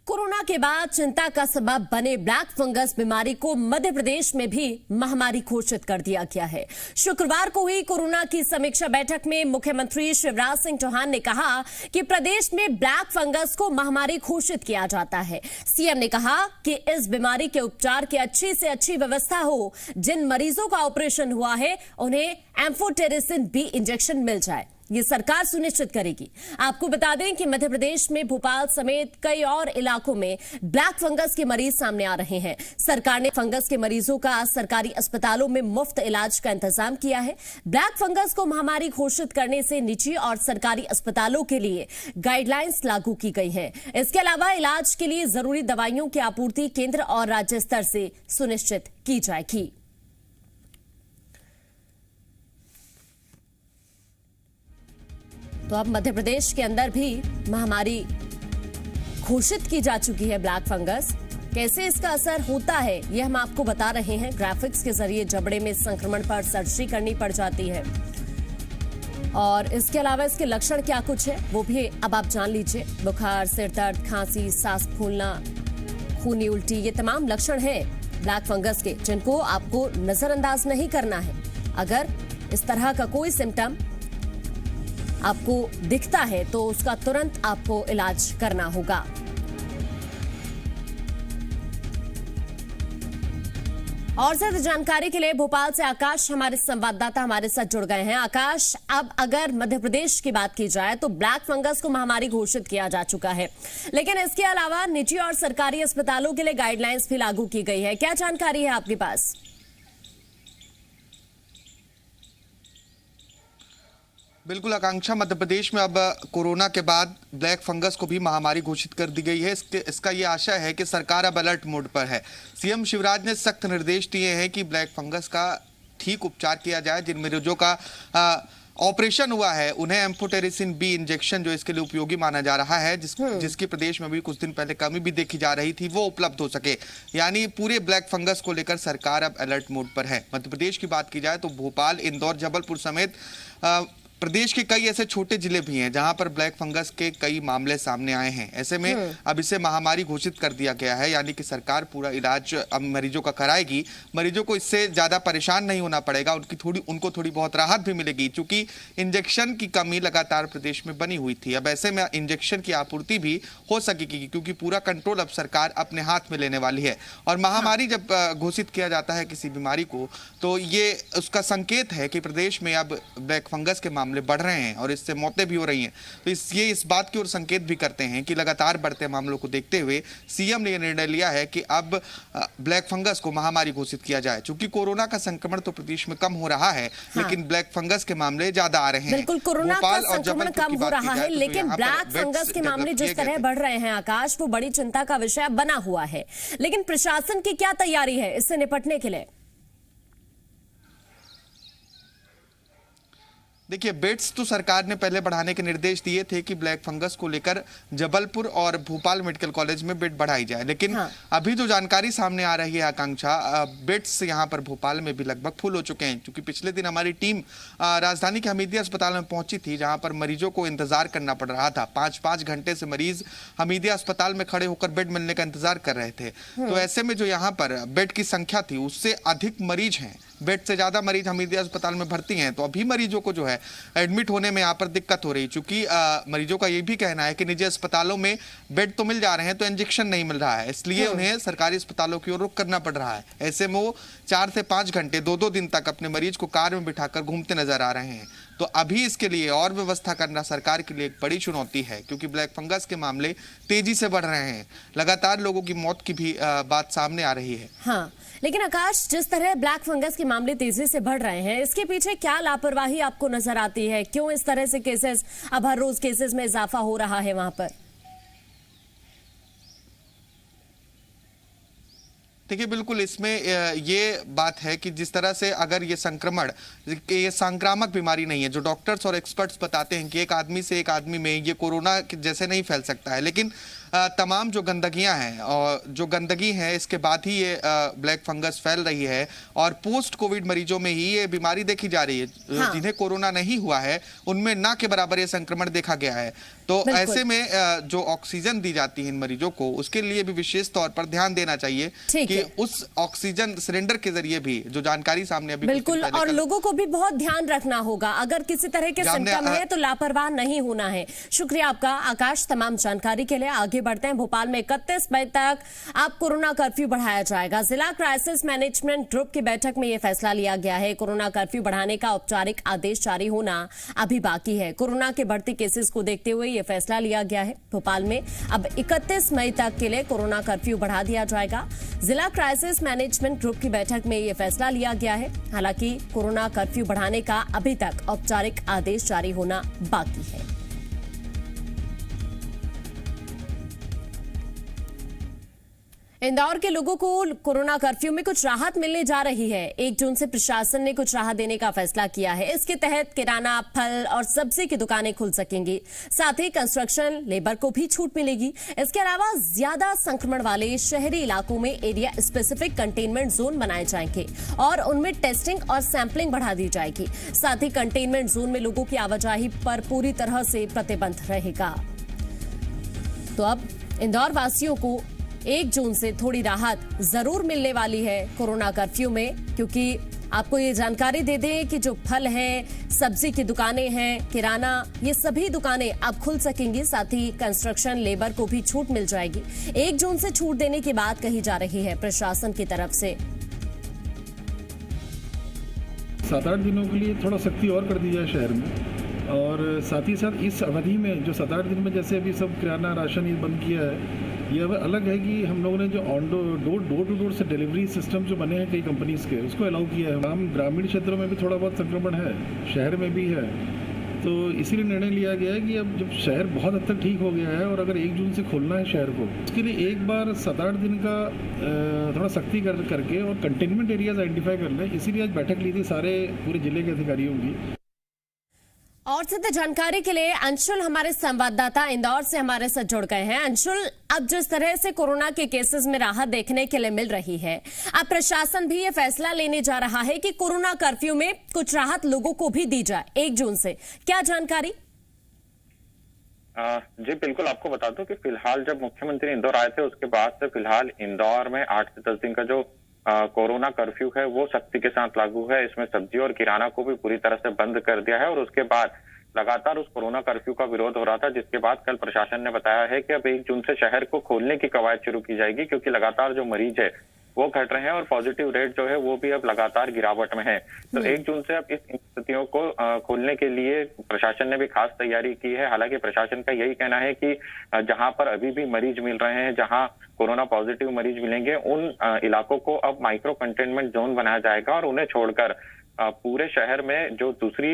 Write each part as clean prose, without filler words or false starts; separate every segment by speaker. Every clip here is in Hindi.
Speaker 1: कोरोना के बाद चिंता का सबब बने ब्लैक फंगस बीमारी को मध्य प्रदेश में भी महामारी घोषित कर दिया गया है। शुक्रवार को हुई कोरोना की समीक्षा बैठक में मुख्यमंत्री शिवराज सिंह चौहान ने कहा कि प्रदेश में ब्लैक फंगस को महामारी घोषित किया जाता है। सीएम ने कहा कि इस बीमारी के उपचार की अच्छी से अच्छी व्यवस्था हो। जिन मरीजों का ऑपरेशन हुआ है उन्हें एम्फोटेरिसिन बी इंजेक्शन मिल जाए, ये सरकार सुनिश्चित करेगी। आपको बता दें कि मध्य प्रदेश में भोपाल समेत कई और इलाकों में ब्लैक फंगस के मरीज सामने आ रहे हैं। सरकार ने फंगस के मरीजों का सरकारी अस्पतालों में मुफ्त इलाज का इंतजाम किया है। ब्लैक फंगस को महामारी घोषित करने से निजी और सरकारी अस्पतालों के लिए गाइडलाइंस लागू की गई है। इसके अलावा इलाज के लिए जरूरी दवाइयों की आपूर्ति केंद्र और राज्य स्तर से सुनिश्चित की जाएगी। तो अब मध्य प्रदेश के अंदर भी महामारी घोषित की जा चुकी है ब्लैक फंगस। कैसे इसका असर होता है ये हम आपको बता रहे हैं। ग्राफिक्स के जरिए जबड़े में संक्रमण पर सर्जरी करनी पड़ जाती है और इसके अलावा इसके लक्षण क्या कुछ है वो भी अब आप जान लीजिए। बुखार, सिर दर्द, खांसी, सांस फूलना, खूनी उल्टी, ये तमाम लक्षण हैं ब्लैक फंगस के जिनको आपको नजरअंदाज नहीं करना है। अगर इस तरह का कोई सिम्टम आपको दिखता है तो उसका तुरंत आपको इलाज करना होगा। और ज्यादा जानकारी के लिए भोपाल से आकाश हमारे संवाददाता हमारे साथ जुड़ गए हैं। आकाश, अब अगर मध्य प्रदेश की बात की जाए तो ब्लैक फंगस को महामारी घोषित किया जा चुका है, लेकिन इसके अलावा निजी और सरकारी अस्पतालों के लिए गाइडलाइंस भी लागू की गई है। क्या जानकारी है आपके पास?
Speaker 2: बिल्कुल आकांक्षा, मध्य प्रदेश में अब कोरोना के बाद ब्लैक फंगस को भी महामारी घोषित कर दी गई है। इसका ये आशय है कि सरकार अब अलर्ट मोड पर है। सीएम शिवराज ने सख्त निर्देश दिए हैं कि ब्लैक फंगस का ठीक उपचार किया जाए। जिन मरीजों का ऑपरेशन हुआ है उन्हें एम्फोटेरिसिन बी इंजेक्शन जो इसके लिए उपयोगी माना जा रहा है, जिसकी प्रदेश में भी कुछ दिन पहले कमी भी देखी जा रही थी, वो उपलब्ध हो सके। यानी पूरे ब्लैक फंगस को लेकर सरकार अब अलर्ट मोड पर है। मध्य प्रदेश की बात की जाए तो भोपाल, इंदौर, जबलपुर समेत प्रदेश के कई ऐसे छोटे जिले भी हैं जहां पर ब्लैक फंगस के कई मामले सामने आए हैं। ऐसे में अब इसे महामारी घोषित कर दिया गया है, यानी कि सरकार पूरा इलाज अब मरीजों का कराएगी। मरीजों को इससे ज्यादा परेशान नहीं होना पड़ेगा, उनको थोड़ी बहुत राहत भी मिलेगी, क्योंकि इंजेक्शन की कमी लगातार प्रदेश में बनी हुई थी। अब ऐसे में इंजेक्शन की आपूर्ति भी हो सकेगी, क्योंकि पूरा कंट्रोल अब सरकार अपने हाथ में लेने वाली है। और महामारी जब घोषित किया जाता है किसी बीमारी को तो ये उसका संकेत है कि प्रदेश में अब ब्लैक फंगस के मामले बढ़ रहे हैं और इससे मौतें भी हो रही हैं। तो ये इस बात की ओर संकेत भी करते हैं कि लगातार बढ़ते मामलों को देखते हुए सीएम ने यह निर्णय लिया है कि अब ब्लैक फंगस को महामारी घोषित किया जाए। क्योंकि कोरोना का संक्रमण तो प्रदेश में कम हो रहा है, लेकिन ब्लैक फंगस के मामले ज्यादा आ रहे हैं।
Speaker 1: बिल्कुल, कोरोना का संक्रमण कम हो रहा है, लेकिन ब्लैक फंगस के मामले जिस तरह बढ़ रहे हैं आकाश, वो बड़ी चिंता का विषय बना हुआ है। लेकिन प्रशासन की क्या तैयारी है इससे निपटने के लिए?
Speaker 2: देखिए, बेड्स तो सरकार ने पहले बढ़ाने के निर्देश दिए थे कि ब्लैक फंगस को लेकर जबलपुर और भोपाल मेडिकल कॉलेज में बेड बढ़ाई जाए, लेकिन अभी जो जानकारी सामने आ रही है आकांक्षा, बेड्स यहां पर भोपाल में भी लगभग फुल हो चुके हैं। क्योंकि पिछले दिन हमारी टीम राजधानी के हमीदिया अस्पताल में पहुंची थी, जहां पर मरीजों को इंतजार करना पड़ रहा था। 5-5 घंटे से मरीज हमीदिया अस्पताल में खड़े होकर बेड मिलने का इंतजार कर रहे थे। तो ऐसे में जो यहाँ पर बेड की संख्या थी उससे अधिक मरीज हैं, बेड से ज्यादा मरीज हमीदिया अस्पताल में भर्ती हैं। तो अभी मरीजों को जो है एडमिट होने में यहाँ पर दिक्कत हो रही, क्योंकि मरीजों का ये भी कहना है कि निजी अस्पतालों में बेड तो मिल जा रहे हैं तो इंजेक्शन नहीं मिल रहा है, इसलिए उन्हें सरकारी अस्पतालों की ओर रुख करना पड़ रहा है। ऐसे में वो 4 से 5 घंटे 2-2 दिन तक अपने मरीज को कार में बिठाकर घूमते नजर आ रहे हैं। तो अभी इसके लिए और व्यवस्था करना सरकार के लिए एक बड़ी चुनौती है, क्योंकि ब्लैक फंगस के मामले तेजी से बढ़ रहे हैं। लगातार लोगों की मौत की भी बात सामने आ रही है।
Speaker 1: हाँ, लेकिन आकाश, जिस तरह ब्लैक फंगस के मामले तेजी से बढ़ रहे हैं, इसके पीछे क्या लापरवाही आपको नजर आती है? क्यों इस तरह से केसेस, अब हर रोज केसेस में इजाफा हो रहा है वहां पर?
Speaker 2: देखिए, बिल्कुल इसमें ये बात है कि जिस तरह से अगर ये संक्रमण, ये संक्रामक बीमारी नहीं है, जो डॉक्टर्स और एक्सपर्ट्स बताते हैं कि एक आदमी से एक आदमी में ये कोरोना जैसे नहीं फैल सकता है, लेकिन तमाम जो गंदगियां हैं और जो गंदगी है इसके बाद ही ये ब्लैक फंगस फैल रही है और पोस्ट कोविड मरीजों में ही ये बीमारी देखी जा रही है।
Speaker 1: हाँ।
Speaker 2: जिन्हें कोरोना नहीं हुआ है उनमें ना के बराबर ये संक्रमण देखा गया है। तो ऐसे में जो ऑक्सीजन दी जाती है इन मरीजों को उसके लिए भी विशेष तौर पर ध्यान देना चाहिए कि उस ऑक्सीजन सिलेंडर के जरिए भी जो जानकारी सामने अभी
Speaker 1: बिल्कुल, और लोगों को भी बहुत ध्यान रखना होगा। अगर किसी तरह के सिम्टम है तो लापरवाह नहीं होना है। शुक्रिया आपका आकाश तमाम जानकारी के लिए। आगे बढ़ते हैं। भोपाल में 31 मई तक अब कोरोना कर्फ्यू बढ़ाया जाएगा। जिला क्राइसिस मैनेजमेंट ग्रुप की बैठक में यह फैसला लिया गया है। कोरोना कर्फ्यू बढ़ाने का औपचारिक आदेश जारी होना अभी बाकी है। कोरोना के बढ़ते केसेस को देखते हुए यह फैसला लिया गया है। भोपाल में अब 31 मई तक के लिए कोरोना कर्फ्यू बढ़ा दिया जाएगा। जिला क्राइसिस मैनेजमेंट ग्रुप की बैठक में यह फैसला लिया गया है। हालांकि कोरोना कर्फ्यू बढ़ाने का अभी तक औपचारिक आदेश जारी होना बाकी है। इंदौर के लोगों को कोरोना कर्फ्यू में कुछ राहत मिलने जा रही है। 1 जून से प्रशासन ने कुछ राहत देने का फैसला किया है। इसके तहत किराना, फल और सब्जी की दुकानें खुल सकेंगी। साथ ही कंस्ट्रक्शन लेबर को भी छूट मिलेगी। इसके अलावा ज्यादा संक्रमण वाले शहरी इलाकों में एरिया स्पेसिफिक कंटेनमेंट जोन बनाए जाएंगे और उनमें टेस्टिंग और सैंपलिंग बढ़ा दी जाएगी। साथ ही कंटेनमेंट जोन में लोगों की आवाजाही पर पूरी तरह से प्रतिबंध रहेगा। तो अब इंदौर वासियों को 1 जून से थोड़ी राहत जरूर मिलने वाली है कोरोना कर्फ्यू में, क्योंकि आपको ये जानकारी दे दें कि जो फल हैं, सब्जी की दुकानें हैं, किराना, ये सभी दुकानें अब खुल सकेंगी। साथ ही कंस्ट्रक्शन लेबर को भी छूट मिल जाएगी। 1 जून से छूट देने की बात कही जा रही है प्रशासन की तरफ से।
Speaker 3: 7-8 दिनों के लिए थोड़ा सख्ती और कर दी जाए शहर में, और साथ ही साथ इस अवधि में जो 7-8 दिन में जैसे अभी सब किराना राशन ये बंद किया है, ये अब अलग है कि हम लोगों ने जो डोर टू डोर से डिलीवरी सिस्टम जो बने हैं कई कंपनीज़ के, उसको अलाउ किया है। हम ग्रामीण क्षेत्रों में भी थोड़ा बहुत संक्रमण है, शहर में भी है, तो इसीलिए निर्णय लिया गया है कि अब जब शहर बहुत हद तक ठीक हो गया है और अगर 1 जून से खोलना है शहर को, उसके लिए एक बार 7-8 दिन का थोड़ा सख्ती करके और कंटेनमेंट एरियाज आइडेंटिफाई कर लें। इसीलिए आज बैठक ली थी सारे पूरे जिले के अधिकारियों की।
Speaker 1: और ज्यादा जानकारी के लिए अंशुल हमारे संवाददाता इंदौर से हमारे साथ जुड़ गए हैं। अंशुल, अब जिस तरह से कोरोना के केसेस में राहत देखने के लिए मिल रही है, अब प्रशासन भी ये फैसला लेने जा रहा है कि कोरोना कर्फ्यू में कुछ राहत लोगों को भी दी जाए 1 जून से। क्या जानकारी?
Speaker 4: जी बिल्कुल, आपको बता दूं कि फिलहाल जब मुख्यमंत्री इंदौर आए थे उसके बाद से फिलहाल इंदौर में 8 से 10 दिन का जो कोरोना कर्फ्यू है वो सख्ती के साथ लागू है। इसमें सब्जी और किराना को भी पूरी तरह से बंद कर दिया है और उसके बाद लगातार उस कोरोना कर्फ्यू का विरोध हो रहा था, जिसके बाद कल प्रशासन ने बताया है कि अब 1 जून से शहर को खोलने की कवायद शुरू की जाएगी, क्योंकि लगातार जो मरीज है वो घट रहे हैं और पॉजिटिव रेट जो है वो भी अब लगातार गिरावट में है। तो 1 जून से अब इस स्थितियों को खोलने के लिए प्रशासन ने भी खास तैयारी की है। हालांकि प्रशासन का यही कहना है कि जहां पर अभी भी मरीज मिल रहे हैं, जहां कोरोना पॉजिटिव मरीज मिलेंगे, उन इलाकों को अब माइक्रो कंटेनमेंट जोन बनाया जाएगा और उन्हें छोड़कर पूरे शहर में जो दूसरी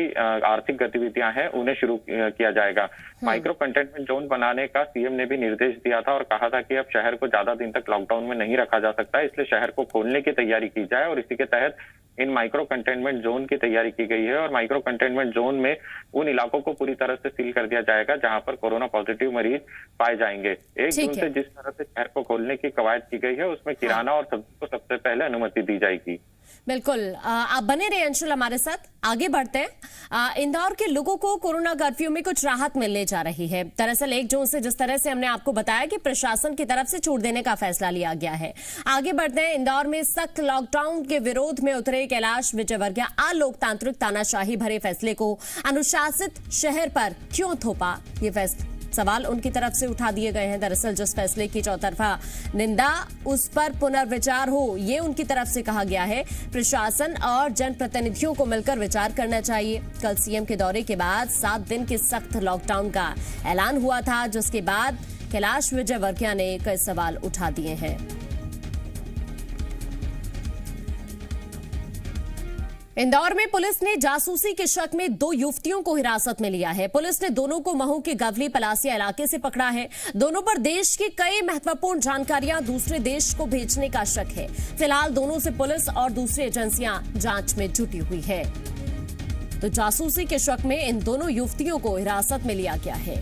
Speaker 4: आर्थिक गतिविधियां हैं उन्हें शुरू किया जाएगा। माइक्रो कंटेनमेंट जोन बनाने का सीएम ने भी निर्देश दिया था और कहा था कि अब शहर को ज्यादा दिन तक लॉकडाउन में नहीं रखा जा सकता, इसलिए शहर को खोलने की तैयारी की जाए और इसी के तहत इन माइक्रो कंटेनमेंट जोन की तैयारी की गई है। और माइक्रो कंटेनमेंट जोन में उन इलाकों को पूरी तरह से सील कर दिया जाएगा जहां पर कोरोना पॉजिटिव मरीज पाए जाएंगे। 1 जून से जिस तरह से शहर को खोलने की कवायद की गई है उसमें किराना और सब्जी को सबसे पहले अनुमति दी जाएगी।
Speaker 1: बिल्कुल, आप बने रहे अंशुल हमारे साथ। आगे बढ़ते हैं। इंदौर के लोगों को कोरोना कर्फ्यू में कुछ राहत मिलने जा रही है। दरअसल 1 जून से जिस तरह से हमने आपको बताया कि प्रशासन की तरफ से छूट देने का फैसला लिया गया है। आगे बढ़ते हैं। इंदौर में सख्त लॉकडाउन के विरोध में उतरे कैलाश विजयवर्गीय अलोकतांत्रिक तानाशाही भरे फैसले को अनुशासित शहर पर क्यों थोपा, ये फैसला सवाल उनकी तरफ से उठा दिए गए हैं। दरअसल जिस फैसले की चौतरफा निंदा, उस पर पुनर्विचार हो, ये उनकी तरफ से कहा गया है। प्रशासन और जनप्रतिनिधियों को मिलकर विचार करना चाहिए। कल सीएम के दौरे के बाद 7 दिन के सख्त लॉकडाउन का ऐलान हुआ था, जिसके बाद कैलाश विजयवर्गीय ने कई सवाल उठा दिए हैं। इंदौर में पुलिस ने जासूसी के शक में 2 युवतियों को हिरासत में लिया है। पुलिस ने दोनों को महू के गवली पलासिया इलाके से पकड़ा है। दोनों पर देश की कई महत्वपूर्ण जानकारियां दूसरे देश को भेजने का शक है। फिलहाल दोनों से पुलिस और दूसरी एजेंसियां जांच में जुटी हुई है। तो जासूसी के शक में इन दोनों युवतियों को हिरासत में लिया गया है।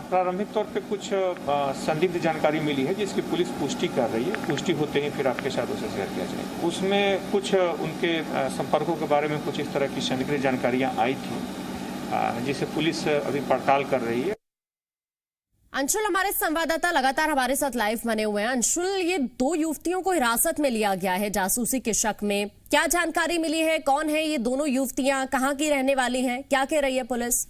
Speaker 5: प्रारंभिक तौर पे कुछ संदिग्ध जानकारी मिली है जिसकी पुलिस पुष्टि कर रही है। पुष्टि होते ही फिर आपके साथ उसे शेयर किया जाएगा। उसमें कुछ उनके संपर्कों के बारे में कुछ इस तरह की संदिग्ध जानकारियां आई थी जिसे पुलिस अभी पड़ताल कर रही है।
Speaker 1: अंशुल, हमारे संवाददाता लगातार हमारे साथ लाइव बने हुए हैं। अंशुल, ये 2 युवतियों को हिरासत में लिया गया है जासूसी के शक में, क्या जानकारी मिली है? कौन है ये दोनों युवतियां, कहाँ की रहने वाली हैं, क्या कह रही है पुलिस?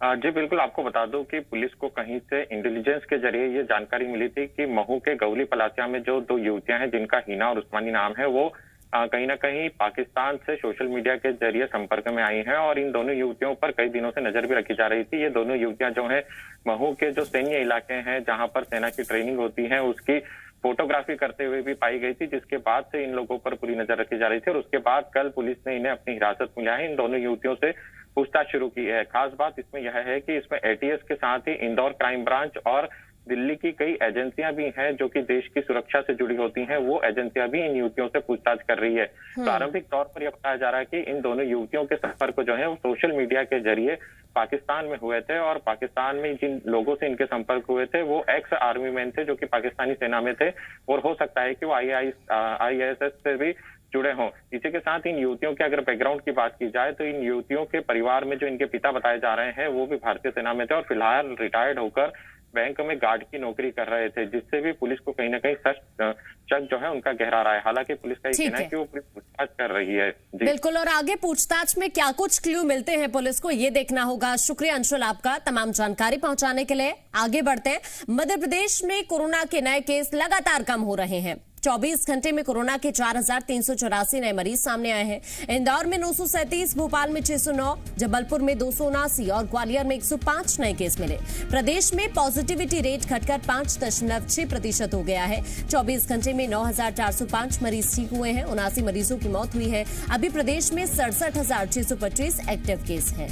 Speaker 4: जी बिल्कुल, आपको बता दूं कि पुलिस को कहीं से इंटेलिजेंस के जरिए ये जानकारी मिली थी कि महू के गौली पलासिया में जो 2 युवतियां हैं जिनका हिना और उस्मानी नाम है, वो कहीं ना कहीं पाकिस्तान से सोशल मीडिया के जरिए संपर्क में आई हैं और इन दोनों युवतियों पर कई दिनों से नजर भी रखी जा रही थी। ये दोनों युवतियां जो हैं महू के जो सैन्य इलाके हैं जहां पर सेना की ट्रेनिंग होती है उसकी फोटोग्राफी करते हुए भी पाई गई थी, जिसके बाद से इन लोगों पर पूरी नजर रखी जा रही थी और उसके बाद कल पुलिस ने इन्हें अपनी हिरासत में लिया है। इन दोनों युवतियों से पूछताछ शुरू की है। खास बात इसमें यह है कि इसमें एटीएस के साथ ही इंदौर क्राइम ब्रांच और दिल्ली की कई एजेंसियां भी हैं जो कि देश की सुरक्षा से जुड़ी होती हैं, वो एजेंसियां भी इन युवतियों से पूछताछ कर रही है। प्रारंभिक तौर पर यह बताया जा रहा है कि इन दोनों युवतियों के संपर्क जो है वो सोशल मीडिया के जरिए पाकिस्तान में हुए थे और पाकिस्तान में जिन लोगों से इनके संपर्क हुए थे वो एक्स आर्मी मैन थे जो कि पाकिस्तानी सेना में थे और हो सकता है कि वो IAS से भी जुड़े हों। इसी के साथ इन युवतियों के अगर बैकग्राउंड की बात की जाए तो इन युवतियों के परिवार में जो इनके पिता बताए जा रहे हैं वो भी भारतीय सेना में थे और फिलहाल रिटायर्ड होकर बैंक में गार्ड की नौकरी कर रहे थे, जिससे भी पुलिस को कहीं ना कहीं शक जो है उनका गहरा रहा है। हालांकि पुलिस का ये कहना है कि वो पूछताछ कर रही है।
Speaker 1: बिल्कुल, और आगे पूछताछ में क्या कुछ क्लू मिलते हैं पुलिस को, ये देखना होगा। शुक्रिया अंशुल आपका तमाम जानकारी पहुंचाने के लिए। आगे बढ़ते हैं। मध्य प्रदेश में कोरोना के नए केस लगातार कम हो रहे हैं। 24 घंटे में कोरोना के 4,384 नए मरीज सामने आए हैं। इंदौर में 937, भोपाल में 609, जबलपुर में 279 और ग्वालियर में 105 नए केस मिले। प्रदेश में पॉजिटिविटी रेट घटकर 5.6% हो गया है। 24 घंटे में 9,405 मरीज ठीक हुए हैं। 79 मरीजों की मौत हुई है। अभी प्रदेश में 67,625 एक्टिव केस हैं।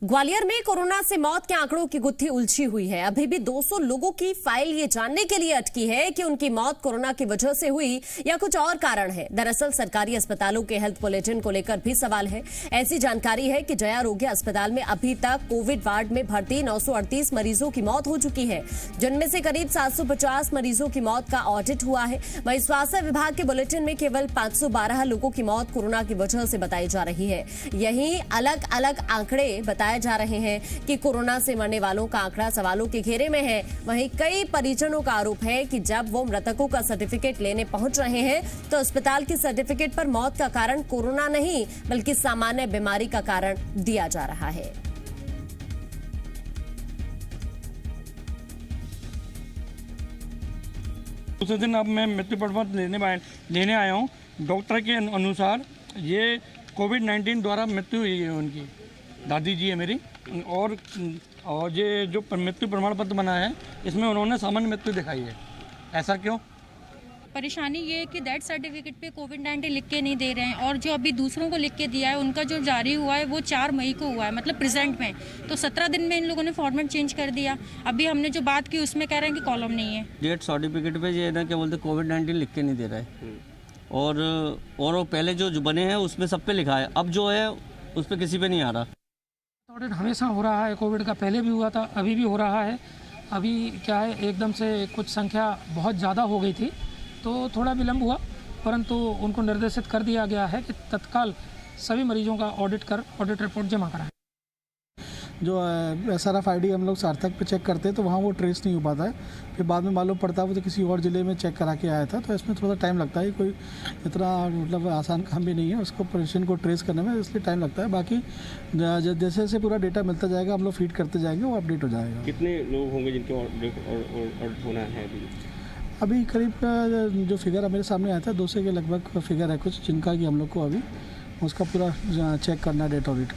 Speaker 1: ग्वालियर में कोरोना से मौत के आंकड़ों की गुत्थी उलझी हुई है। अभी भी 200 लोगों की फाइल ये जानने के लिए अटकी है कि उनकी मौत कोरोना की वजह से हुई या कुछ और कारण है। दरअसल सरकारी अस्पतालों के हेल्थ बुलेटिन को लेकर भी सवाल है। ऐसी जानकारी है कि जया रोग्य अस्पताल में अभी तक कोविड वार्ड में भर्ती 938 मरीजों की मौत हो चुकी है, जिनमें से करीब 750 मरीजों की मौत का ऑडिट हुआ है। वहीं स्वास्थ्य विभाग के बुलेटिन में केवल 512 लोगों की मौत कोरोना की वजह से बताई जा रही है। यही अलग अलग आंकड़े बताए जा रहे हैं कि कोरोना से मरने वालों का आंकड़ा सवालों के घेरे में है। वहीं कई परिजनों का आरोप है कि जब वो मृतकों का सर्टिफिकेट लेने पहुंच रहे हैं तो अस्पताल के सर्टिफिकेट पर मौत का कारण कोरोना नहीं बल्कि सामान्य बीमारी का कारण दिया जा रहा है।
Speaker 6: दूसरे दिन अब मैं मृत्यु प्रमाण लेने आया हूँ। डॉक्टर के अनुसार ये कोविड-19 द्वारा मृत्यु हुई है। उनकी दादी जी है मेरी, और ये जो मृत्यु प्रमाण पत्र बना है इसमें उन्होंने सामान्य मृत्यु दिखाई है। ऐसा क्यों?
Speaker 7: परेशानी ये है कि डेथ सर्टिफिकेट पे कोविड-19 लिख के नहीं दे रहे हैं और जो अभी दूसरों को लिख के दिया है उनका जो जारी हुआ है वो 4 मई को हुआ है, मतलब प्रेजेंट में। तो 17 दिन में इन लोगों ने फॉर्मेट चेंज कर दिया। अभी हमने जो बात की उसमें कह रहे हैं कि कॉलम नहीं है।
Speaker 8: डेथ सर्टिफिकेट पे ये ना क्या बोलते कोविड-19 लिख के नहीं दे रहा है और वो पहले जो बने हैं उसमें सब पे लिखा है, अब जो है उस पर किसी पे नहीं आ रहा।
Speaker 9: ऑडिट हमेशा हो रहा है, कोविड का पहले भी हुआ था, अभी भी हो रहा है। अभी क्या है, एकदम से कुछ संख्या बहुत ज़्यादा हो गई थी तो थोड़ा विलम्ब हुआ, परंतु उनको निर्देशित कर दिया गया है कि तत्काल सभी मरीजों का ऑडिट रिपोर्ट जमा कराएं।
Speaker 10: जो SRF-ID हम लोग सार्थक पे चेक करते हैं तो वहाँ वो ट्रेस नहीं हो पाता है, फिर बाद में मालूम पड़ता है वो तो किसी और ज़िले में चेक करा के आया था। तो इसमें थोड़ा टाइम लगता है, कोई इतना मतलब आसान काम भी नहीं है उसको पेशेंट को ट्रेस करने में, इसलिए टाइम लगता है। बाकी जैसे जैसे पूरा डेटा मिलता जाएगा हम लोग फीड करते जाएंगे, वो अपडेट हो जाएगा।
Speaker 11: कितने लोग होंगे जिनके ऑडिट होना है?
Speaker 10: अभी करीब जो फिगर मेरे सामने आया था 200 के लगभग फिगर है कुछ, जिनका कि हम लोग को अभी उसका पूरा चेक करना डेटा ऑडिट।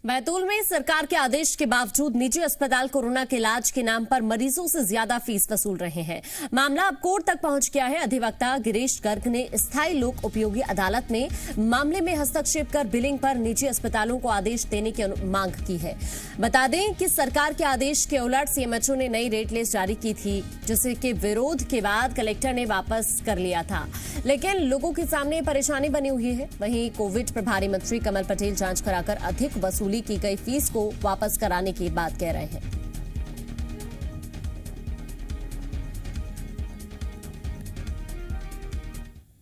Speaker 1: बैतूल में सरकार के आदेश के बावजूद निजी अस्पताल कोरोना के इलाज के नाम पर मरीजों से ज्यादा फीस वसूल रहे हैं। मामला अब कोर्ट तक पहुंच गया है। अधिवक्ता गिरीश गर्ग ने स्थायी लोक उपयोगी अदालत में मामले में हस्तक्षेप कर बिलिंग पर निजी अस्पतालों को आदेश देने की मांग की है। बता दें कि सरकार के आदेश के उलट सीएमएचओ ने नई रेट लिस्ट जारी की थी, जिसे के विरोध के बाद कलेक्टर ने वापस कर लिया था, लेकिन लोगों के सामने परेशानी बनी हुई है। वहीं कोविड प्रभारी मंत्री कमल पटेल जांच कराकर अधिक वसूली की गई फीस को वापस कराने की बात कह रहे हैं।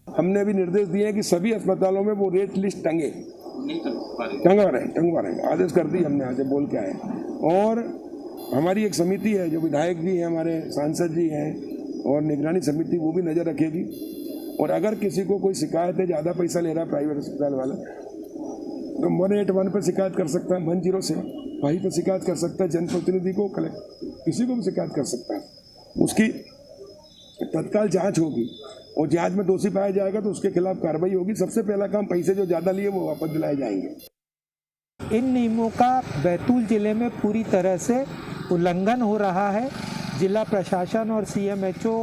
Speaker 12: हमने भी निर्देश दिए हैं कि सभी अस्पतालों में वो रेट लिस्ट टंगवा रहे हैं। आदेश कर दी हमने, आज बोल के आए। और हमारी एक समिति है, जो विधायक जी हैं, हमारे सांसद जी हैं, और निगरानी समिति, वो भी नजर रखेगी। और अगर किसी को कोई शिकायत है, ज्यादा पैसा ले रहा है प्राइवेट अस्पताल वाला, तो 181 पर शिकायत कर सकता है, 107 पर शिकायत कर सकता है, जनप्रतिनिधि को, किसी को भी शिकायत कर सकता है। उसकी तत्काल जांच होगी और जांच में दोषी पाया जाएगा तो उसके खिलाफ कार्रवाई होगी। सबसे पहला काम, पैसे जो ज्यादा लिए वो वापस दिलाए जाएंगे।
Speaker 13: इन नियमों का बैतूल जिले में पूरी तरह से उल्लंघन हो रहा है। जिला प्रशासन और सीएमएचओ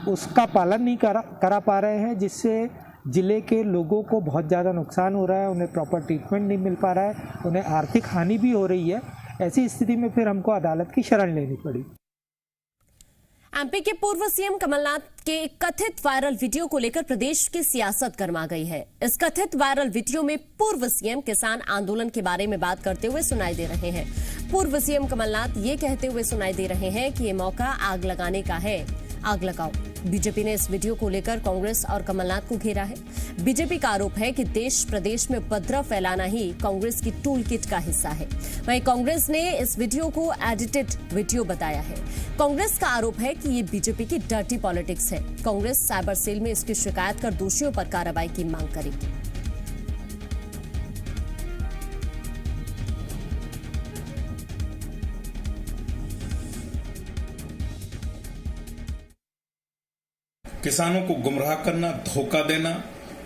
Speaker 13: उसका पालन नहीं करा पा रहे हैं, जिससे जिले के लोगों को बहुत ज़्यादा नुकसान हो रहा है। उन्हें प्रॉपर ट्रीटमेंट नहीं मिल पा रहा है, उन्हें आर्थिक हानि भी हो रही है। ऐसी स्थिति में फिर हमको अदालत की शरण लेनी पड़ी।
Speaker 1: एमपी के पूर्व सीएम कमलनाथ के कथित वायरल वीडियो को लेकर प्रदेश की सियासत गर्मा गई है। इस कथित वायरल वीडियो में पूर्व सीएम किसान आंदोलन के बारे में बात करते हुए सुनाई दे रहे हैं। पूर्व सीएम कमलनाथ ये कहते हुए सुनाई दे रहे हैं कि ये मौका आग लगाने का है, आग लगाओ। बीजेपी ने इस वीडियो को लेकर कांग्रेस और कमलनाथ को घेरा है। बीजेपी का आरोप है कि देश प्रदेश में उपद्रव फैलाना ही कांग्रेस की टूल किट का हिस्सा है। वहीं कांग्रेस ने इस वीडियो को एडिटेड वीडियो बताया है। कांग्रेस का आरोप है कि ये बीजेपी की डर्टी पॉलिटिक्स है। कांग्रेस साइबर सेल में इसकी शिकायत कर दोषियों पर कार्रवाई की मांग करेगी।
Speaker 14: किसानों को गुमराह करना, धोखा देना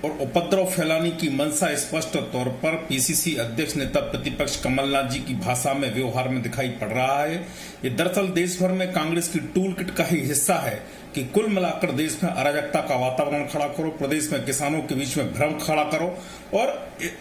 Speaker 14: और उपद्रव फैलाने की मंशा स्पष्ट तौर पर पीसीसी अध्यक्ष नेता प्रतिपक्ष कमलनाथ जी की भाषा में, व्यवहार में दिखाई पड़ रहा है। ये दरअसल देश भर में कांग्रेस की टूल किट का ही हिस्सा है कि कुल मिलाकर देश में अराजकता का वातावरण खड़ा करो, प्रदेश में किसानों के बीच में भ्रम खड़ा करो और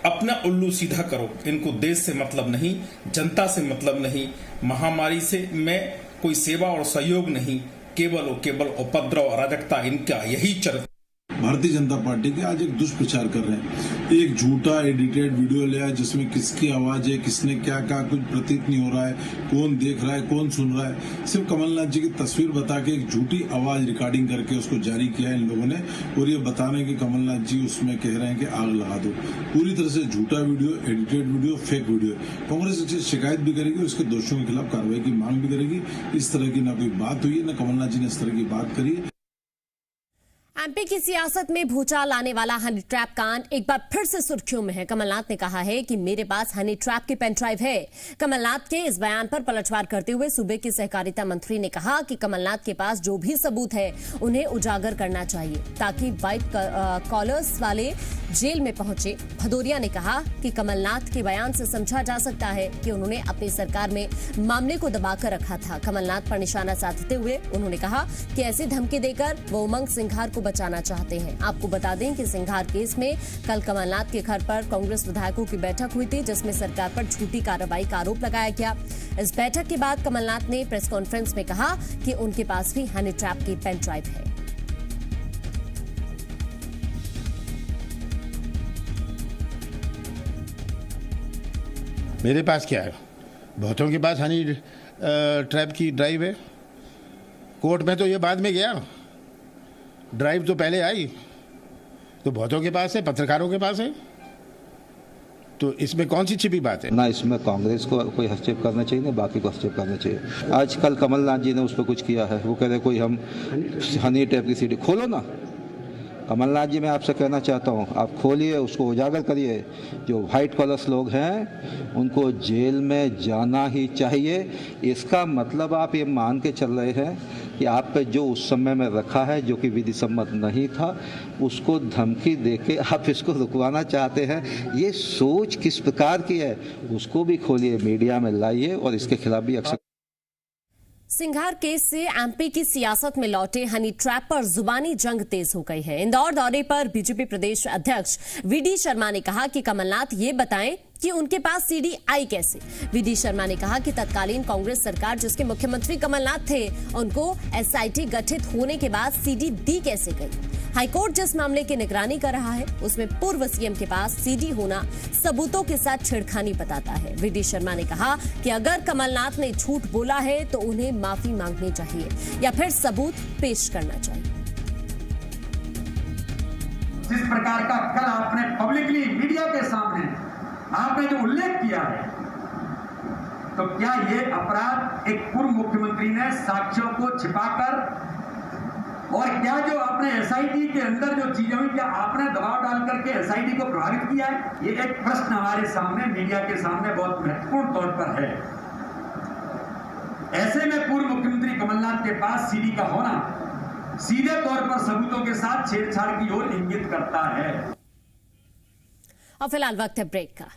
Speaker 14: अपना उल्लू सीधा करो। इनको देश से मतलब नहीं, जनता से मतलब नहीं, महामारी से में कोई सेवा और सहयोग नहीं, केवल और केवल उपद्रव, अराजकता, इनका यही चरित्र।
Speaker 15: भारतीय जनता पार्टी के आज एक दुष्प्रचार कर रहे हैं। एक झूठा एडिटेड वीडियो लिया है जिसमें किसकी आवाज है, किसने क्या कहा, कुछ प्रतीत नहीं हो रहा है, कौन देख रहा है, कौन सुन रहा है। सिर्फ कमलनाथ जी की तस्वीर बता के एक झूठी आवाज रिकॉर्डिंग करके उसको जारी किया है इन लोगों ने, और ये बता रहे हैं कि कमलनाथ जी उसमें कह रहे हैं कि आग लगा दो। पूरी तरह से झूठा video, edited video, fake video. Congress इसकी शिकायत भी करेगी और इसके दोषियों के खिलाफ कार्रवाई की मांग भी करेगी। इस तरह की ना कोई बात हुई है, ना कमलनाथ जी ने इस तरह की बात करी है।
Speaker 1: एमपी की सियासत में भूचाल आने वाला हनी ट्रैप कांड एक बार फिर से सुर्खियों में है। कमलनाथ ने कहा है कि मेरे पास हनी ट्रैप की पेन ड्राइव है। कमलनाथ के इस बयान पर पलटवार करते हुए सूबे के सहकारिता मंत्री ने कहा कि कमलनाथ के पास जो भी सबूत है उन्हें उजागर करना चाहिए ताकि व्हाइट कॉलर्स वाले जेल में पहुंचे। भदौरिया ने कहा कि कमलनाथ के बयान से समझा जा सकता है कि उन्होंने अपनी सरकार में मामले को दबाकर रखा था। कमलनाथ पर निशाना साधते हुए उन्होंने कहा कि ऐसी धमकी देकर वो उमंग सिंघार को बचाना चाहते हैं। आपको बता दें कि सिंघार केस में कल कमलनाथ के घर पर कांग्रेस विधायकों की बैठक हुई थी, जिसमें सरकार पर झूठी कार्रवाई का आरोप लगाया गया। इस बैठक के बाद कमलनाथ ने प्रेस कॉन्फ्रेंस में कहा कि उनके पास भी हनी ट्रैप की पेन ड्राइव है।
Speaker 16: मेरे पास क्या है? बहुतों के पास हनी ट्रैप की ड्राइव है। कोर्ट में तो ये बाद में गया, ड्राइव तो पहले आई। तो बहुतों के पास है, पत्रकारों के पास है, तो इसमें कौन सी छिपी बात है?
Speaker 17: ना इसमें कांग्रेस को कोई हस्तक्षेप करना चाहिए, ना बाकी को हस्तक्षेप करना चाहिए। आजकल कमलनाथ जी ने उस पर कुछ किया है, वो कह रहे कोई हम हनी ट्रैप की सीडी खोलो ना। कमलनाथ जी मैं आपसे कहना चाहता हूँ, आप खोलिए, उसको उजागर करिए। जो व्हाइट कॉलर्स लोग हैं उनको जेल में जाना ही चाहिए। इसका मतलब आप ये मान के चल रहे हैं कि आप पे जो उस समय में रखा है जो कि विधि सम्मत नहीं था, उसको धमकी देके आप इसको रुकवाना चाहते हैं। ये सोच किस प्रकार की है उसको भी खोलिए, मीडिया में लाइए और इसके खिलाफ भी एक्शन।
Speaker 1: सिंघार केस से एमपी की सियासत में लौटे हनी ट्रैप पर जुबानी जंग तेज हो गई है। इंदौर दौरे पर बीजेपी प्रदेश अध्यक्ष वीडी शर्मा ने कहा कि कमलनाथ ये बताएं कि उनके पास सीडी आई कैसे। वीडी शर्मा ने कहा कि तत्कालीन कांग्रेस सरकार जिसके मुख्यमंत्री कमलनाथ थे, उनको एसआईटी गठित होने के बाद सीडी दी कैसे गई। हाईकोर्ट जिस मामले की निगरानी कर रहा है उसमें पूर्व सीएम के पास सीडी होना सबूतों के साथ छेड़खानी बताता है। वीडी शर्मा ने कहा कि अगर कमलनाथ ने झूठ बोला है तो उन्हें माफी मांगनी चाहिए या फिर सबूत पेश करना चाहिए।
Speaker 18: जिस प्रकार का कल आपने पब्लिकली मीडिया के सामने आपने जो उल्लेख किया है, तो क्या ये अपराध एक पूर्व मुख्यमंत्री ने साक्ष्यों को छिपाकर, और क्या जो आपने एसआईटी के अंदर जो चीजें हुई, क्या आपने दबाव डाल करके एसआईटी को प्रभावित किया है? ये एक प्रश्न हमारे सामने, मीडिया के सामने बहुत महत्वपूर्ण तौर पर है। ऐसे में पूर्व मुख्यमंत्री कमलनाथ के पास सीडी का होना सीधे तौर पर सबूतों के साथ छेड़छाड़ की ओर इंगित करता है।
Speaker 1: और फिलहाल वक्त है ब्रेक का।